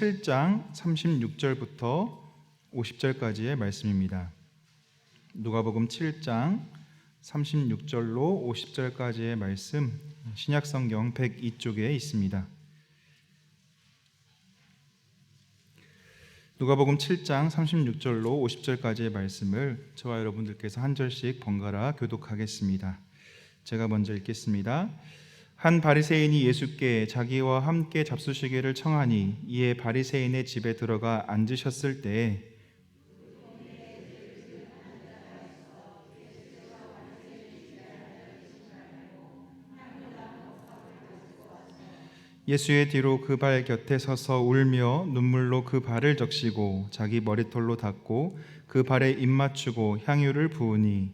7장 36절부터 50절까지의 말씀입니다. 누가복음 7장 36절로 50절까지의 말씀, 신약성경 102쪽에 있습니다. 누가복음 7장 36절로 50절까지의 말씀을 저와 여러분들께서 한 절씩 번갈아 교독하겠습니다. 제가 먼저 읽겠습니다. 한 바리새인이 예수께 자기와 함께 잡수시기를 청하니 이에 바리새인의 집에 들어가 앉으셨을 때에 예수의 뒤로 그 발 곁에 서서 울며 눈물로 그 발을 적시고 자기 머리털로 닦고 그 발에 입 맞추고 향유를 부으니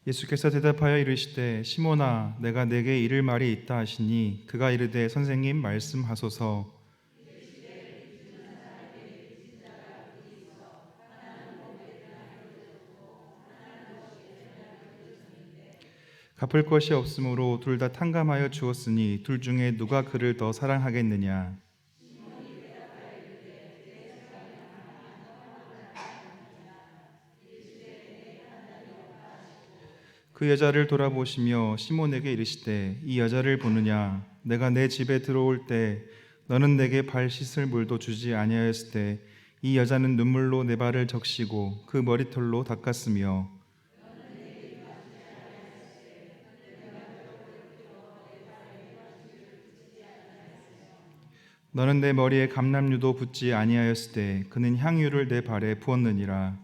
예수께서 대답하여 이르시되 시몬아 내가 네게 이를 말이 있다 하시니 그가 이르되 선생님 말씀하소서. 갚을 것이 없으므로 둘 다 탕감하여 주었으니 둘 중에 누가 그를 더 사랑하겠느냐. 그 여자를 돌아보시며 시몬에게 이르시되 이 여자를 보느냐. 내가 내 집에 들어올 때 너는 내게 발 씻을 물도 주지 아니하였을 때 이 여자는 눈물로 내 발을 적시고 그 머리털로 닦았으며 너는 내 머리에 감람류도 붓지 아니하였을 때 그는 향유를 내 발에 부었느니라.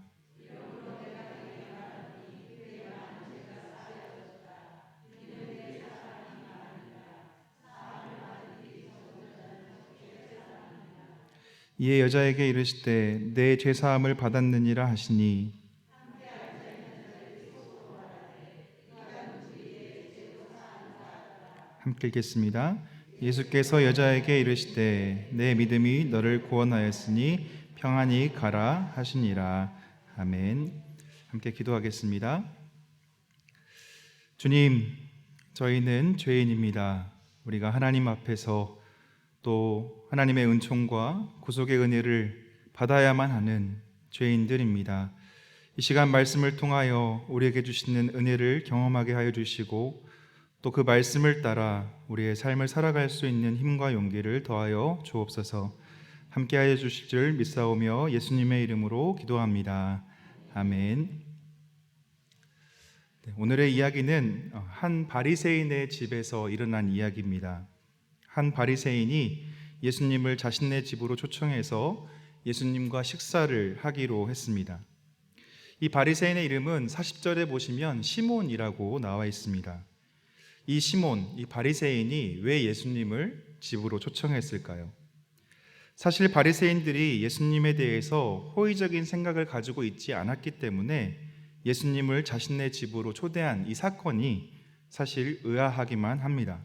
이에 여자에게 이르시되 내 죄사함을 받았느니라 하시니 함께 읽겠습니다. 예수께서 여자에게 이르시되 내 믿음이 너를 구원하였으니 평안히 가라 하시니라. 아멘. 함께 기도하겠습니다. 주님, 저희는 죄인입니다. 우리가 하나님 앞에서 또 하나님의 은총과 구속의 은혜를 받아야만 하는 죄인들입니다. 이 시간 말씀을 통하여 우리에게 주시는 은혜를 경험하게 하여 주시고 또 그 말씀을 따라 우리의 삶을 살아갈 수 있는 힘과 용기를 더하여 주옵소서. 함께하여 주실 줄 믿사오며 예수님의 이름으로 기도합니다. 아멘. 오늘의 이야기는 한 바리새인의 집에서 일어난 이야기입니다. 한 바리새인이 예수님을 자신의 집으로 초청해서 예수님과 식사를 하기로 했습니다. 이 바리새인의 이름은 40절에 보시면 시몬이라고 나와 있습니다. 이 시몬, 이 바리새인이 왜 예수님을 집으로 초청했을까요? 사실 바리새인들이 예수님에 대해서 호의적인 생각을 가지고 있지 않았기 때문에 예수님을 자신의 집으로 초대한 이 사건이 사실 의아하기만 합니다.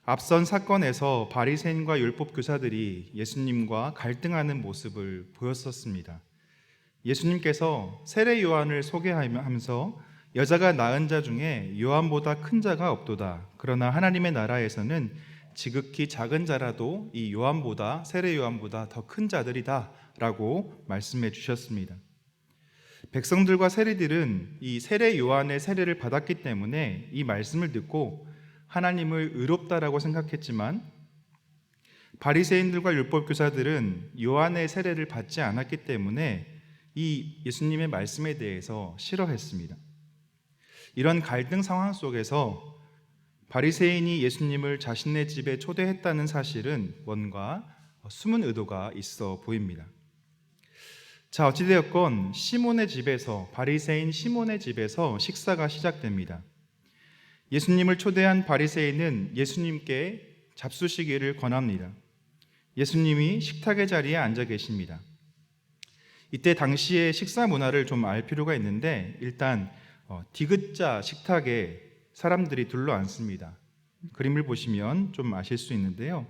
앞선 사건에서 바리새인과 율법 교사들이 예수님과 갈등하는 모습을 보였었습니다. 예수님께서 세례 요한을 소개하면서 여자가 낳은 자 중에 요한보다 큰 자가 없도다. 그러나 하나님의 나라에서는 지극히 작은 자라도 이 요한보다 세례 요한보다 더 큰 자들이다 라고 말씀해 주셨습니다. 백성들과 세리들은 이 세례 요한의 세례를 받았기 때문에 이 말씀을 듣고 하나님을 의롭다라고 생각했지만 바리새인들과 율법 교사들은 요한의 세례를 받지 않았기 때문에 이 예수님의 말씀에 대해서 싫어했습니다. 이런 갈등 상황 속에서 바리새인이 예수님을 자신의 집에 초대했다는 사실은 뭔가 숨은 의도가 있어 보입니다. 자, 어찌되었건 시몬의 집에서, 바리새인 시몬의 집에서 식사가 시작됩니다. 예수님을 초대한 바리새인은 예수님께 잡수시기를 권합니다. 예수님이 식탁의 자리에 앉아 계십니다. 이때 당시의 식사 문화를 좀 알 필요가 있는데 일단 디귿자 식탁에 사람들이 둘러앉습니다. 그림을 보시면 좀 아실 수 있는데요.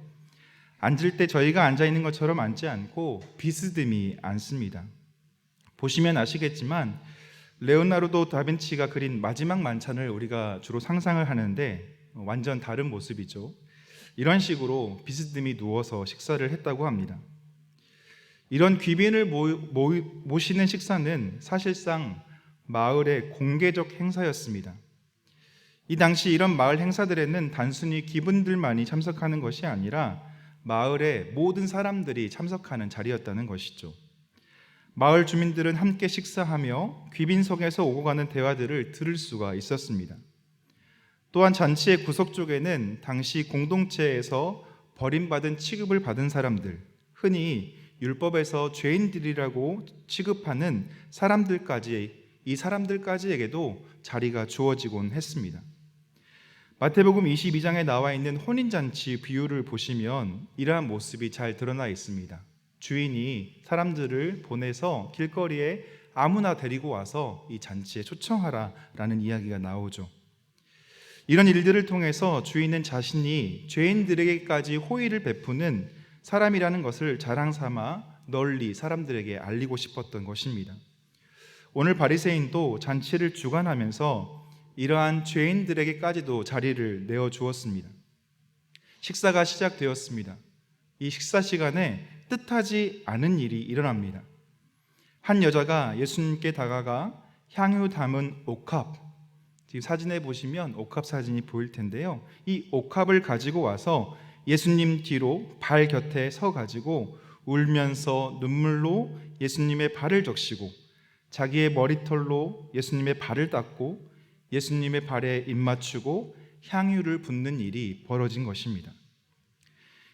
앉을 때 저희가 앉아 있는 것처럼 앉지 않고 비스듬히 앉습니다. 보시면 아시겠지만 레오나르도 다빈치가 그린 마지막 만찬을 우리가 주로 상상을 하는데 완전 다른 모습이죠. 이런 식으로 비스듬히 누워서 식사를 했다고 합니다. 이런 귀빈을 모시는 식사는 사실상 마을의 공개적 행사였습니다. 이 당시 이런 마을 행사들에는 단순히 귀빈들만이 참석하는 것이 아니라 마을의 모든 사람들이 참석하는 자리였다는 것이죠. 마을 주민들은 함께 식사하며 귀빈석에서 오고 가는 대화들을 들을 수가 있었습니다. 또한 잔치의 구석 쪽에는 당시 공동체에서 버림받은 취급을 받은 사람들, 흔히 율법에서 죄인들이라고 취급하는 이 사람들까지에게도 자리가 주어지곤 했습니다. 마태복음 22장에 나와 있는 혼인잔치 비유를 보시면 이러한 모습이 잘 드러나 있습니다. 주인이 사람들을 보내서 길거리에 아무나 데리고 와서 이 잔치에 초청하라라는 이야기가 나오죠. 이런 일들을 통해서 주인은 자신이 죄인들에게까지 호의를 베푸는 사람이라는 것을 자랑 삼아 널리 사람들에게 알리고 싶었던 것입니다. 오늘 바리새인도 잔치를 주관하면서 이러한 죄인들에게까지도 자리를 내어주었습니다. 식사가 시작되었습니다. 이 식사 시간에 뜻하지 않은 일이 일어납니다. 한 여자가 예수님께 다가가 향유 담은 옥합, 지금 사진에 보시면 옥합 사진이 보일 텐데요. 이 옥합을 가지고 와서 예수님 뒤로 발 곁에 서 가지고 울면서 눈물로 예수님의 발을 적시고 자기의 머리털로 예수님의 발을 닦고 예수님의 발에 입 맞추고 향유를 붓는 일이 벌어진 것입니다.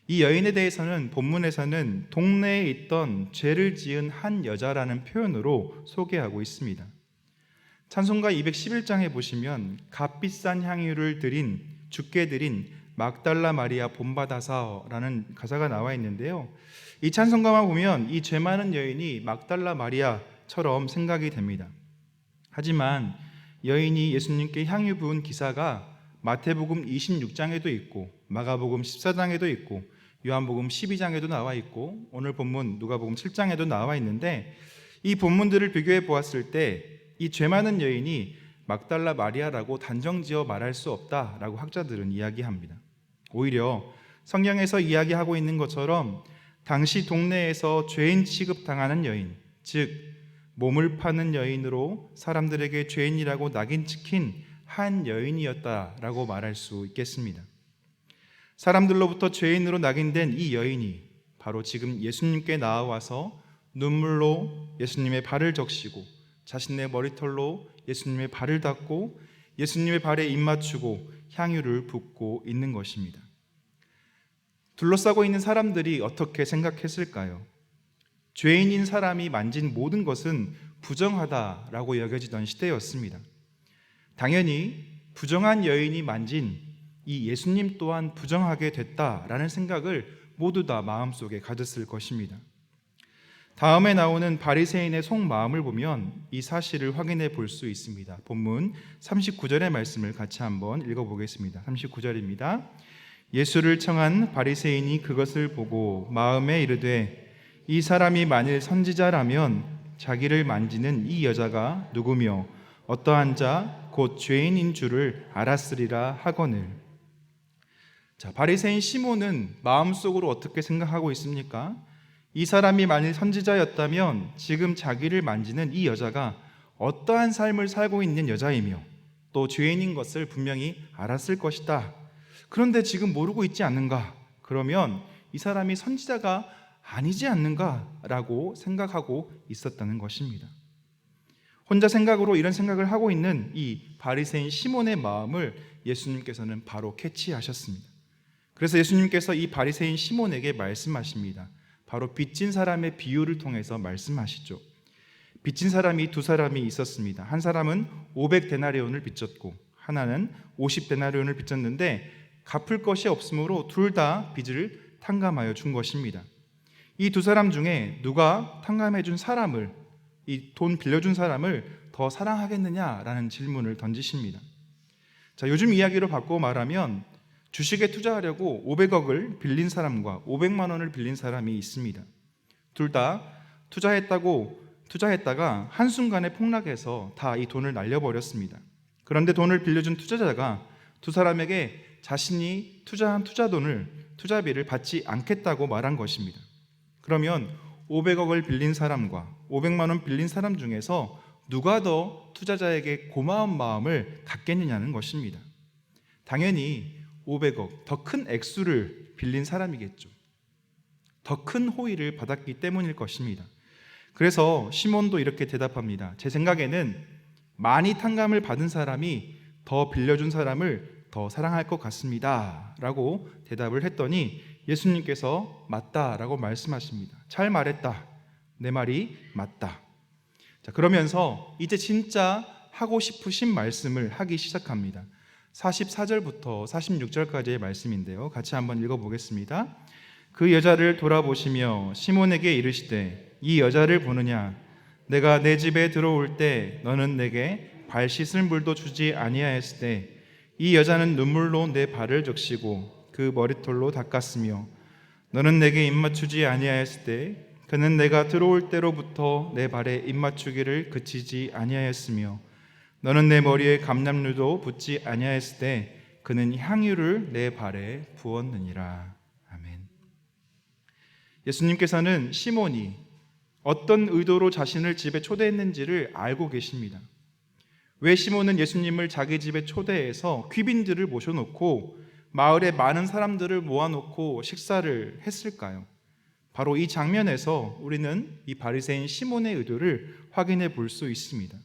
이 여인에 대해서는 본문에서는 동네에 있던 죄를 지은 한 여자라는 표현으로 소개하고 있습니다. 찬송가 211장에 보시면 값비싼 향유를 주께 드린 막달라 마리아 본받아사라는 가사가 나와 있는데요. 이 찬송가만 보면 이 죄 많은 여인이 막달라 마리아처럼 생각이 됩니다. 하지만 여인이 예수님께 향유 부은 기사가 마태복음 26장에도 있고 마가복음 14장에도 있고 요한복음 12장에도 나와 있고 오늘 본문 누가복음 7장에도 나와 있는데 이 본문들을 비교해 보았을 때 이 죄 많은 여인이 막달라 마리아라고 단정지어 말할 수 없다라고 학자들은 이야기합니다. 오히려 성경에서 이야기하고 있는 것처럼 당시 동네에서 죄인 취급당하는 여인, 즉 몸을 파는 여인으로 사람들에게 죄인이라고 낙인 찍힌 한 여인이었다라고 말할 수 있겠습니다. 사람들로부터 죄인으로 낙인된 이 여인이 바로 지금 예수님께 나와서 눈물로 예수님의 발을 적시고 자신의 머리털로 예수님의 발을 닦고 예수님의 발에 입 맞추고 향유를 붓고 있는 것입니다. 둘러싸고 있는 사람들이 어떻게 생각했을까요? 죄인인 사람이 만진 모든 것은 부정하다라고 여겨지던 시대였습니다. 당연히 부정한 여인이 만진 이 예수님 또한 부정하게 됐다라는 생각을 모두 다 마음속에 가졌을 것입니다. 다음에 나오는 바리새인의 속마음을 보면 이 사실을 확인해 볼 수 있습니다. 본문 39절의 말씀을 같이 한번 읽어보겠습니다. 39절입니다. 예수를 청한 바리새인이 그것을 보고 마음에 이르되 이 사람이 만일 선지자라면 자기를 만지는 이 여자가 누구며 어떠한 자 곧 죄인인 줄을 알았으리라 하거늘. 자, 바리새인 시몬은 마음속으로 어떻게 생각하고 있습니까? 이 사람이 만일 선지자였다면 지금 자기를 만지는 이 여자가 어떠한 삶을 살고 있는 여자이며 또 죄인인 것을 분명히 알았을 것이다. 그런데 지금 모르고 있지 않는가? 그러면 이 사람이 선지자가 아니지 않는가라고 생각하고 있었다는 것입니다. 혼자 생각으로 이런 생각을 하고 있는 이 바리새인 시몬의 마음을 예수님께서는 바로 캐치하셨습니다. 그래서 예수님께서 이 바리새인 시몬에게 말씀하십니다. 바로 빚진 사람의 비유를 통해서 말씀하시죠. 빚진 사람이 두 사람이 있었습니다. 한 사람은 500데나리온을 빚졌고 하나는 50데나리온을 빚졌는데 갚을 것이 없으므로 둘 다 빚을 탕감하여 준 것입니다. 이 두 사람 중에 누가 탕감해 준 사람을, 이 돈 빌려준 사람을 더 사랑하겠느냐라는 질문을 던지십니다. 자, 요즘 이야기로 바꿔 말하면 주식에 투자하려고 500억을 빌린 사람과 500만 원을 빌린 사람이 있습니다. 둘 다 투자했다가 한순간에 폭락해서 다 이 돈을 날려버렸습니다. 그런데 돈을 빌려준 투자자가 두 사람에게 자신이 투자한 투자비를 받지 않겠다고 말한 것입니다. 그러면 500억을 빌린 사람과 500만 원 빌린 사람 중에서 누가 더 투자자에게 고마운 마음을 갖겠느냐는 것입니다. 당연히 500억, 더 큰 액수를 빌린 사람이겠죠. 더 큰 호의를 받았기 때문일 것입니다. 그래서 시몬도 이렇게 대답합니다. 제 생각에는 많이 탕감을 받은 사람이 더 빌려준 사람을 더 사랑할 것 같습니다 라고 대답을 했더니 예수님께서 맞다라고 말씀하십니다. 잘 말했다. 내 말이 맞다. 자, 그러면서 이제 진짜 하고 싶으신 말씀을 하기 시작합니다. 44절부터 46절까지의 말씀인데요, 같이 한번 읽어보겠습니다. 그 여자를 돌아보시며 시몬에게 이르시되 이 여자를 보느냐? 내가 내 집에 들어올 때 너는 내게 발 씻을 물도 주지 아니하였을 때 이 여자는 눈물로 내 발을 적시고 그 머리털로 닦았으며 너는 내게 입맞추지 아니하였을 때 그는 내가 들어올 때로부터 내 발에 입맞추기를 그치지 아니하였으며 너는 내 머리에 감람류도 붓지 아니하였을 때 그는 향유를 내 발에 부었느니라. 아멘. 예수님께서는 시몬이 어떤 의도로 자신을 집에 초대했는지를 알고 계십니다. 왜 시몬은 예수님을 자기 집에 초대해서 귀빈들을 모셔놓고 마을에 많은 사람들을 모아놓고 식사를 했을까요? 바로 이 장면에서 우리는 이 바리새인 시몬의 의도를 확인해 볼 수 있습니다.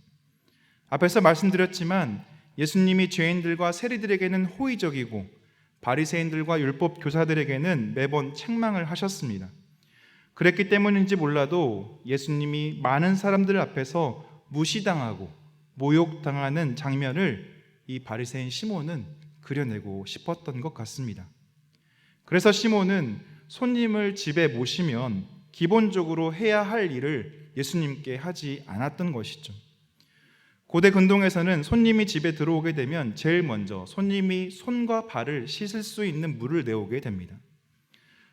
앞에서 말씀드렸지만 예수님이 죄인들과 세리들에게는 호의적이고 바리새인들과 율법 교사들에게는 매번 책망을 하셨습니다. 그랬기 때문인지 몰라도 예수님이 많은 사람들 앞에서 무시당하고 모욕당하는 장면을 이 바리새인 시몬은 그려내고 싶었던 것 같습니다. 그래서 시몬은 손님을 집에 모시면 기본적으로 해야 할 일을 예수님께 하지 않았던 것이죠. 고대 근동에서는 손님이 집에 들어오게 되면 제일 먼저 손님이 손과 발을 씻을 수 있는 물을 내오게 됩니다.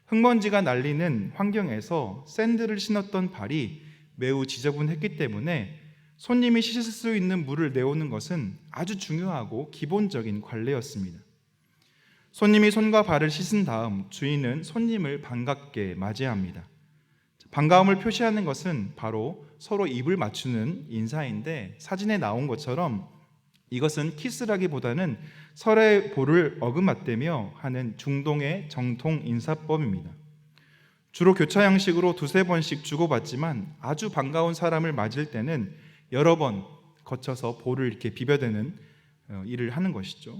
흙먼지가 날리는 환경에서 샌들을 신었던 발이 매우 지저분했기 때문에 손님이 씻을 수 있는 물을 내오는 것은 아주 중요하고 기본적인 관례였습니다. 손님이 손과 발을 씻은 다음 주인은 손님을 반갑게 맞이합니다. 반가움을 표시하는 것은 바로 서로 입을 맞추는 인사인데 사진에 나온 것처럼 이것은 키스라기보다는 서로의 볼을 어금맞대며 하는 중동의 정통 인사법입니다. 주로 교차 형식으로 두세 번씩 주고받지만 아주 반가운 사람을 맞을 때는 여러 번 거쳐서 볼을 이렇게 비벼대는 일을 하는 것이죠.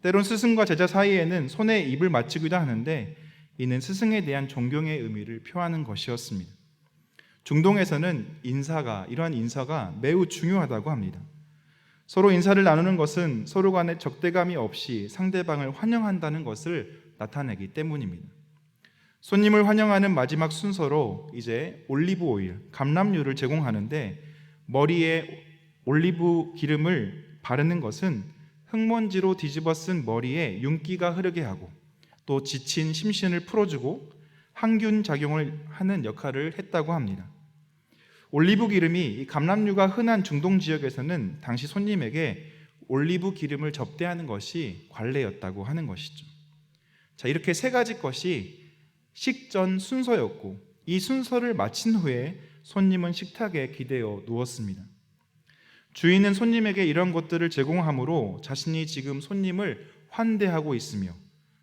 때론 스승과 제자 사이에는 손에 입을 맞추기도 하는데 이는 스승에 대한 존경의 의미를 표하는 것이었습니다. 중동에서는 이러한 인사가 매우 중요하다고 합니다. 서로 인사를 나누는 것은 서로 간에 적대감이 없이 상대방을 환영한다는 것을 나타내기 때문입니다. 손님을 환영하는 마지막 순서로 이제 올리브 오일, 감람유를 제공하는데 머리에 올리브 기름을 바르는 것은 흙먼지로 뒤집어 쓴 머리에 윤기가 흐르게 하고 또 지친 심신을 풀어주고 항균 작용을 하는 역할을 했다고 합니다. 올리브 기름이 감람류가 흔한 중동 지역에서는 당시 손님에게 올리브 기름을 접대하는 것이 관례였다고 하는 것이죠. 자, 이렇게 세 가지 것이 식전 순서였고 이 순서를 마친 후에 손님은 식탁에 기대어 누웠습니다. 주인은 손님에게 이런 것들을 제공함으로 자신이 지금 손님을 환대하고 있으며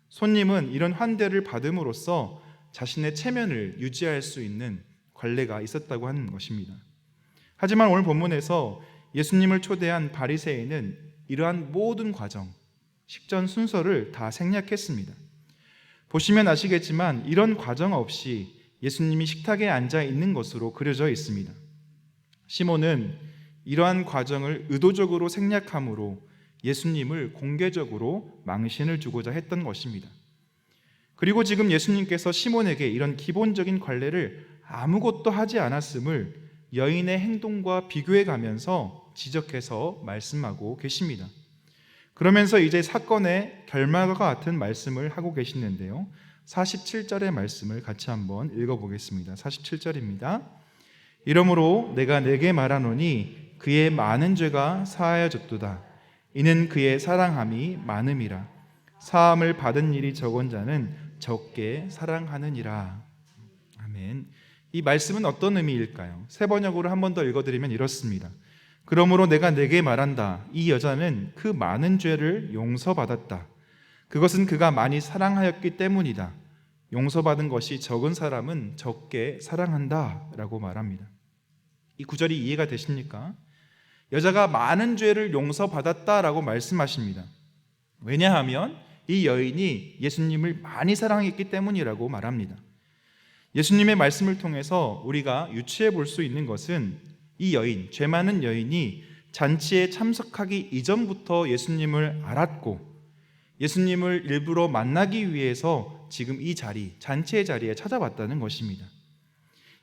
손님은 이런 환대를 받음으로써 자신의 체면을 유지할 수 있는 관례가 있었다고 하는 것입니다. 하지만 오늘 본문에서 예수님을 초대한 바리새인은 이러한 모든 과정, 식전 순서를 다 생략했습니다. 보시면 아시겠지만 이런 과정 없이 예수님이 식탁에 앉아 있는 것으로 그려져 있습니다. 시몬은 이러한 과정을 의도적으로 생략함으로 예수님을 공개적으로 망신을 주고자 했던 것입니다. 그리고 지금 예수님께서 시몬에게 이런 기본적인 관례를 아무것도 하지 않았음을 여인의 행동과 비교해 가면서 지적해서 말씀하고 계십니다. 그러면서 이제 사건의 결말과 같은 말씀을 하고 계시는데요. 47절의 말씀을 같이 한번 읽어보겠습니다. 47절입니다. 이러므로 내가 네게 말하노니 그의 많은 죄가 사하여졌도다. 이는 그의 사랑함이 많음이라. 사함을 받은 일이 적은 자는 적게 사랑하느니라. 아멘. 이 말씀은 어떤 의미일까요? 세 번역으로 한 번 더 읽어드리면 이렇습니다. 그러므로 내가 네게 말한다. 이 여자는 그 많은 죄를 용서받았다. 그것은 그가 많이 사랑하였기 때문이다. 용서받은 것이 적은 사람은 적게 사랑한다 라고 말합니다. 이 구절이 이해가 되십니까? 여자가 많은 죄를 용서받았다라고 말씀하십니다. 왜냐하면 이 여인이 예수님을 많이 사랑했기 때문이라고 말합니다. 예수님의 말씀을 통해서 우리가 유추해 볼 수 있는 것은 이 여인, 죄 많은 여인이 잔치에 참석하기 이전부터 예수님을 알았고 예수님을 일부러 만나기 위해서 지금 이 자리, 잔치의 자리에 찾아왔다는 것입니다.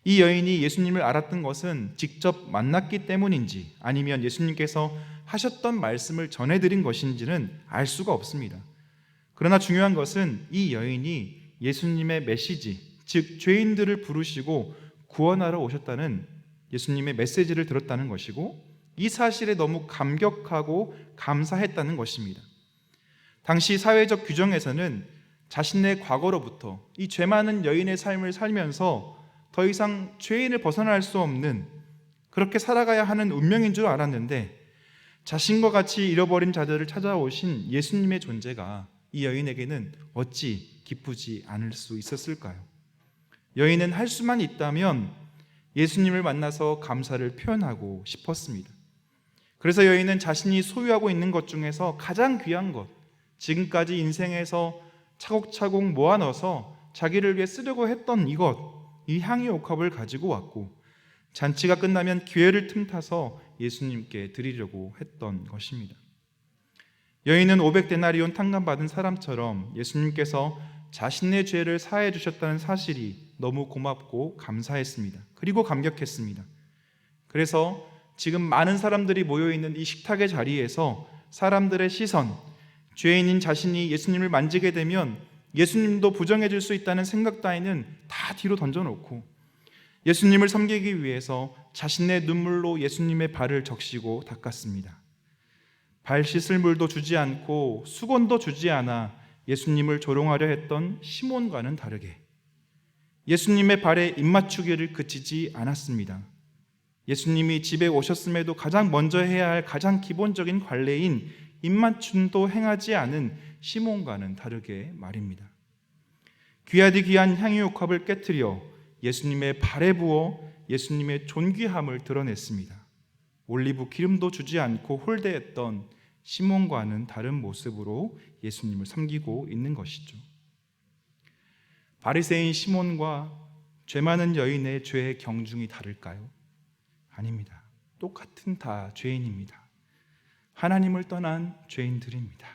이 여인이 예수님을 알았던 것은 직접 만났기 때문인지 아니면 예수님께서 하셨던 말씀을 전해드린 것인지는 알 수가 없습니다. 그러나 중요한 것은 이 여인이 예수님의 메시지, 즉 죄인들을 부르시고 구원하러 오셨다는 예수님의 메시지를 들었다는 것이고 이 사실에 너무 감격하고 감사했다는 것입니다. 당시 사회적 규정에서는 자신의 과거로부터 이 죄 많은 여인의 삶을 살면서 더 이상 죄인을 벗어날 수 없는 그렇게 살아가야 하는 운명인 줄 알았는데 자신과 같이 잃어버린 자들을 찾아오신 예수님의 존재가 이 여인에게는 어찌 기쁘지 않을 수 있었을까요? 여인은 할 수만 있다면 예수님을 만나서 감사를 표현하고 싶었습니다. 그래서 여인은 자신이 소유하고 있는 것 중에서 가장 귀한 것, 지금까지 인생에서 차곡차곡 모아넣어서 자기를 위해 쓰려고 했던 이 향유 옥합을 가지고 왔고 잔치가 끝나면 기회를 틈타서 예수님께 드리려고 했던 것입니다. 여인은 500데나리온 탕감받은 사람처럼 예수님께서 자신의 죄를 사해 주셨다는 사실이 너무 고맙고 감사했습니다. 그리고 감격했습니다. 그래서 지금 많은 사람들이 모여있는 이 식탁의 자리에서 사람들의 시선, 죄인인 자신이 예수님을 만지게 되면 예수님도 부정해질 수 있다는 생각 따위는 다 뒤로 던져놓고 예수님을 섬기기 위해서 자신의 눈물로 예수님의 발을 적시고 닦았습니다. 발 씻을 물도 주지 않고 수건도 주지 않아 예수님을 조롱하려 했던 시몬과는 다르게 예수님의 발에 입맞추기를 그치지 않았습니다. 예수님이 집에 오셨음에도 가장 먼저 해야 할 가장 기본적인 관례인 입맞춤도 행하지 않은 시몬과는 다르게 말입니다. 귀하디 귀한 향유옥합을 깨뜨려 예수님의 발에 부어 예수님의 존귀함을 드러냈습니다. 올리브 기름도 주지 않고 홀대했던 시몬과는 다른 모습으로 예수님을 섬기고 있는 것이죠. 바리새인 시몬과 죄 많은 여인의 죄의 경중이 다를까요? 아닙니다. 똑같은 다 죄인입니다. 하나님을 떠난 죄인들입니다.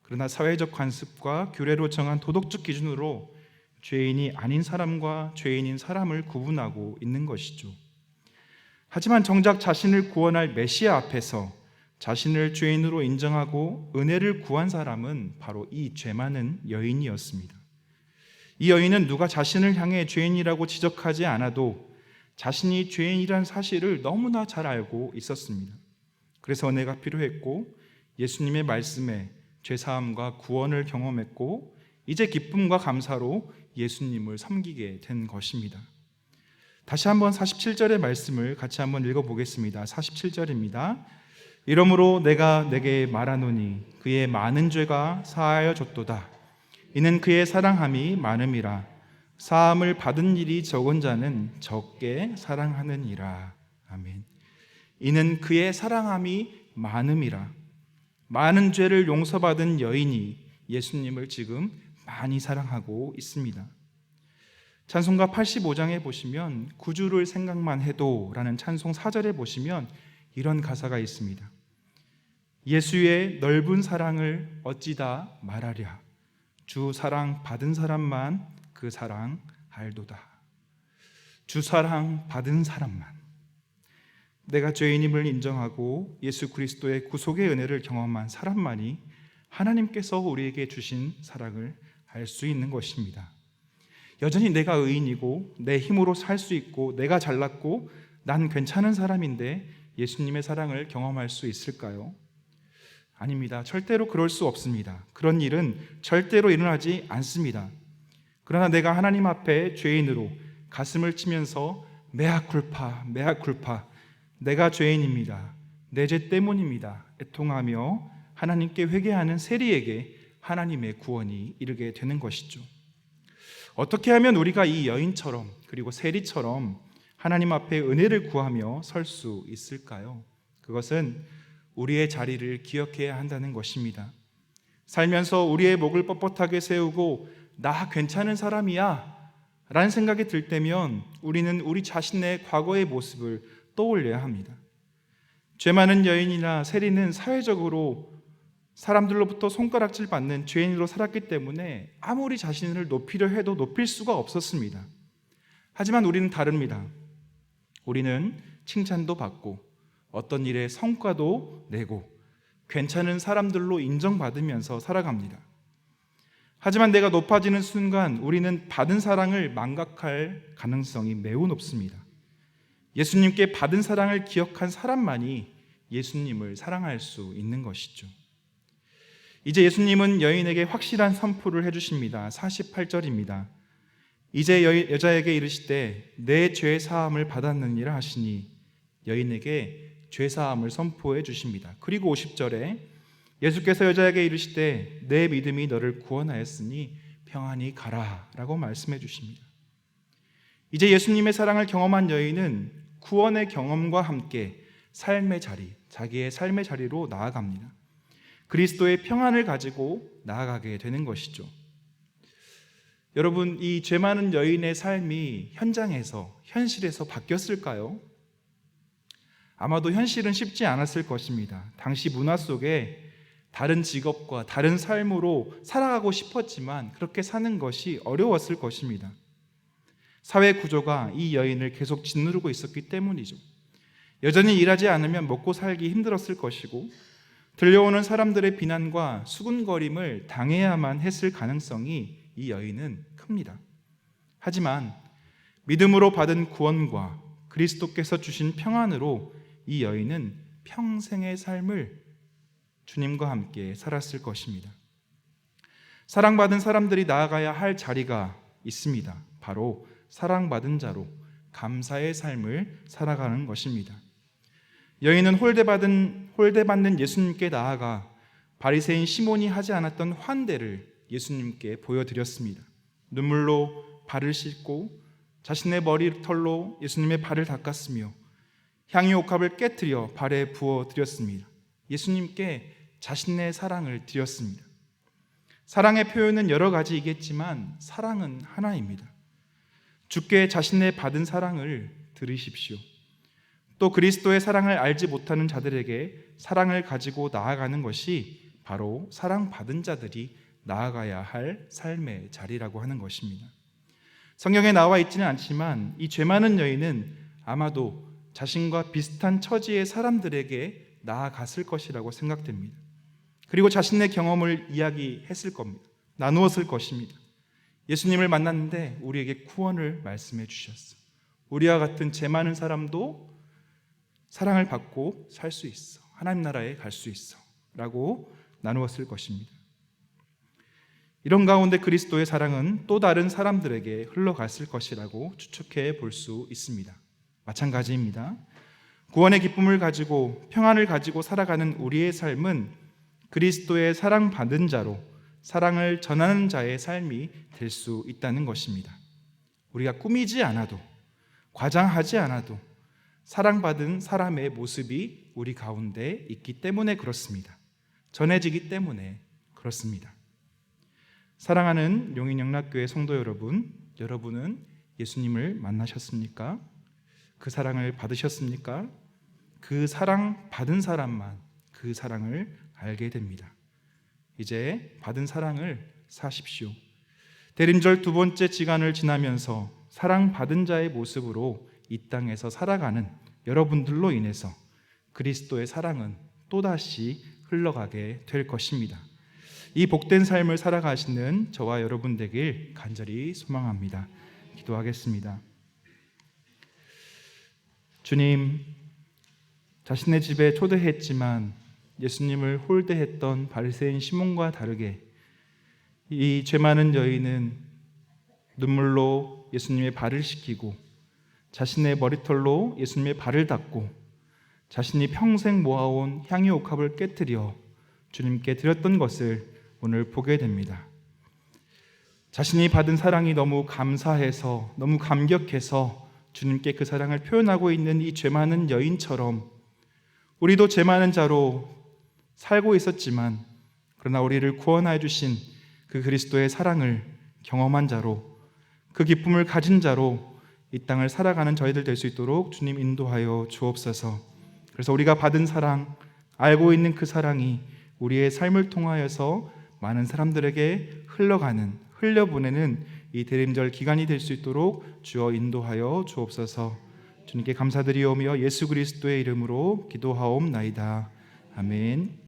그러나 사회적 관습과 규례로 정한 도덕적 기준으로 죄인이 아닌 사람과 죄인인 사람을 구분하고 있는 것이죠. 하지만 정작 자신을 구원할 메시아 앞에서 자신을 죄인으로 인정하고 은혜를 구한 사람은 바로 이 죄 많은 여인이었습니다. 이 여인은 누가 자신을 향해 죄인이라고 지적하지 않아도 자신이 죄인이란 사실을 너무나 잘 알고 있었습니다. 그래서 은혜가 필요했고 예수님의 말씀에 죄사함과 구원을 경험했고 이제 기쁨과 감사로 예수님을 섬기게 된 것입니다. 다시 한번 47절의 말씀을 같이 한번 읽어보겠습니다. 47절입니다. 이러므로 내가 네게 말하노니 그의 많은 죄가 사하여졌도다. 이는 그의 사랑함이 많음이라. 사함을 받은 일이 적은 자는 적게 사랑하느니라. 아멘. 이는 그의 사랑함이 많음이라. 많은 죄를 용서받은 여인이 예수님을 지금 많이 사랑하고 있습니다. 찬송가 85장에 보시면 구주를 생각만 해도 라는 찬송 4절에 보시면 이런 가사가 있습니다. 예수의 넓은 사랑을 어찌다 말하랴. 주 사랑 받은 사람만 그 사랑 알도다. 주 사랑 받은 사람만. 내가 죄인임을 인정하고 예수 그리스도의 구속의 은혜를 경험한 사람만이 하나님께서 우리에게 주신 사랑을 알 수 있는 것입니다. 여전히 내가 의인이고 내 힘으로 살 수 있고 내가 잘났고 난 괜찮은 사람인데 예수님의 사랑을 경험할 수 있을까요? 아닙니다. 절대로 그럴 수 없습니다. 그런 일은 절대로 일어나지 않습니다. 그러나 내가 하나님 앞에 죄인으로 가슴을 치면서 메아쿨파, 메아쿨파, 내가 죄인입니다. 내 죄 때문입니다. 애통하며 하나님께 회개하는 세리에게 하나님의 구원이 이르게 되는 것이죠. 어떻게 하면 우리가 이 여인처럼 그리고 세리처럼 하나님 앞에 은혜를 구하며 설 수 있을까요? 그것은 우리의 자리를 기억해야 한다는 것입니다. 살면서 우리의 목을 뻣뻣하게 세우고 나 괜찮은 사람이야 라는 생각이 들 때면 우리는 우리 자신의 과거의 모습을 떠올려야 합니다. 죄 많은 여인이나 세리는 사회적으로 사람들로부터 손가락질 받는 죄인으로 살았기 때문에 아무리 자신을 높이려 해도 높일 수가 없었습니다. 하지만 우리는 다릅니다. 우리는 칭찬도 받고 어떤 일에 성과도 내고 괜찮은 사람들로 인정받으면서 살아갑니다. 하지만 내가 높아지는 순간 우리는 받은 사랑을 망각할 가능성이 매우 높습니다. 예수님께 받은 사랑을 기억한 사람만이 예수님을 사랑할 수 있는 것이죠. 이제 예수님은 여인에게 확실한 선포를 해주십니다. 48절입니다. 이제 여자에게 이르시되 내 죄 사함을 받았느니라 하시니 여인에게 죄 사함을 선포해 주십니다. 그리고 50절에 예수께서 여자에게 이르시되 내 믿음이 너를 구원하였으니 평안히 가라 라고 말씀해 주십니다. 이제 예수님의 사랑을 경험한 여인은 구원의 경험과 함께 삶의 자리, 자기의 삶의 자리로 나아갑니다. 그리스도의 평안을 가지고 나아가게 되는 것이죠. 여러분, 이 죄 많은 여인의 삶이 현장에서, 현실에서 바뀌었을까요? 아마도 현실은 쉽지 않았을 것입니다. 당시 문화 속에 다른 직업과 다른 삶으로 살아가고 싶었지만 그렇게 사는 것이 어려웠을 것입니다. 사회 구조가 이 여인을 계속 짓누르고 있었기 때문이죠. 여전히 일하지 않으면 먹고 살기 힘들었을 것이고 들려오는 사람들의 비난과 수군거림을 당해야만 했을 가능성이 이 여인은 큽니다. 하지만 믿음으로 받은 구원과 그리스도께서 주신 평안으로 이 여인은 평생의 삶을 주님과 함께 살았을 것입니다. 사랑받은 사람들이 나아가야 할 자리가 있습니다. 바로 사랑받은 자로 감사의 삶을 살아가는 것입니다. 여인은 홀대받는 예수님께 나아가 바리새인 시몬이 하지 않았던 환대를 예수님께 보여드렸습니다. 눈물로 발을 씻고 자신의 머리털로 예수님의 발을 닦았으며 향유 옥합을 깨뜨려 발에 부어드렸습니다. 예수님께 자신의 사랑을 드렸습니다. 사랑의 표현은 여러 가지이겠지만 사랑은 하나입니다. 주께 자신의 받은 사랑을 들으십시오. 또 그리스도의 사랑을 알지 못하는 자들에게 사랑을 가지고 나아가는 것이 바로 사랑받은 자들이 나아가야 할 삶의 자리라고 하는 것입니다. 성경에 나와 있지는 않지만 이 죄 많은 여인은 아마도 자신과 비슷한 처지의 사람들에게 나아갔을 것이라고 생각됩니다. 그리고 자신의 경험을 이야기했을 겁니다. 나누었을 것입니다. 예수님을 만났는데 우리에게 구원을 말씀해 주셨어. 우리와 같은 죄 많은 사람도 사랑을 받고 살 수 있어. 하나님 나라에 갈 수 있어. 라고 나누었을 것입니다. 이런 가운데 그리스도의 사랑은 또 다른 사람들에게 흘러갔을 것이라고 추측해 볼 수 있습니다. 마찬가지입니다. 구원의 기쁨을 가지고 평안을 가지고 살아가는 우리의 삶은 그리스도의 사랑받은 자로 사랑을 전하는 자의 삶이 될 수 있다는 것입니다. 우리가 꾸미지 않아도 과장하지 않아도 사랑받은 사람의 모습이 우리 가운데 있기 때문에 그렇습니다. 전해지기 때문에 그렇습니다. 사랑하는 용인영락교회 성도 여러분, 여러분은 예수님을 만나셨습니까? 그 사랑을 받으셨습니까? 그 사랑 받은 사람만 그 사랑을 알게 됩니다. 이제 받은 사랑을 사십시오. 대림절 두 번째 지간을 지나면서 사랑받은 자의 모습으로 이 땅에서 살아가는 여러분들로 인해서 그리스도의 사랑은 또다시 흘러가게 될 것입니다. 이 복된 삶을 살아가시는 저와 여러분 되길 간절히 소망합니다. 기도하겠습니다. 주님, 자신의 집에 초대했지만 예수님을 홀대했던 바리새인 시몬과 다르게 이 죄 많은 여인은 눈물로 예수님의 발을 씻기고 자신의 머리털로 예수님의 발을 닦고 자신이 평생 모아온 향유 옥합을 깨뜨려 주님께 드렸던 것을 오늘 보게 됩니다. 자신이 받은 사랑이 너무 감사해서, 너무 감격해서 주님께 그 사랑을 표현하고 있는 이 죄 많은 여인처럼 우리도 죄 많은 자로 살고 있었지만 그러나 우리를 구원하여 주신 그 그리스도의 사랑을 경험한 자로, 그 기쁨을 가진 자로 이 땅을 살아가는 저희들 될 수 있도록 주님 인도하여 주옵소서. 그래서 우리가 받은 사랑, 알고 있는 그 사랑이 우리의 삶을 통하여서 많은 사람들에게 흘려보내는 이 대림절 기간이 될 수 있도록 주여 인도하여 주옵소서. 주님께 감사드리오며 예수 그리스도의 이름으로 기도하옵나이다. 아멘.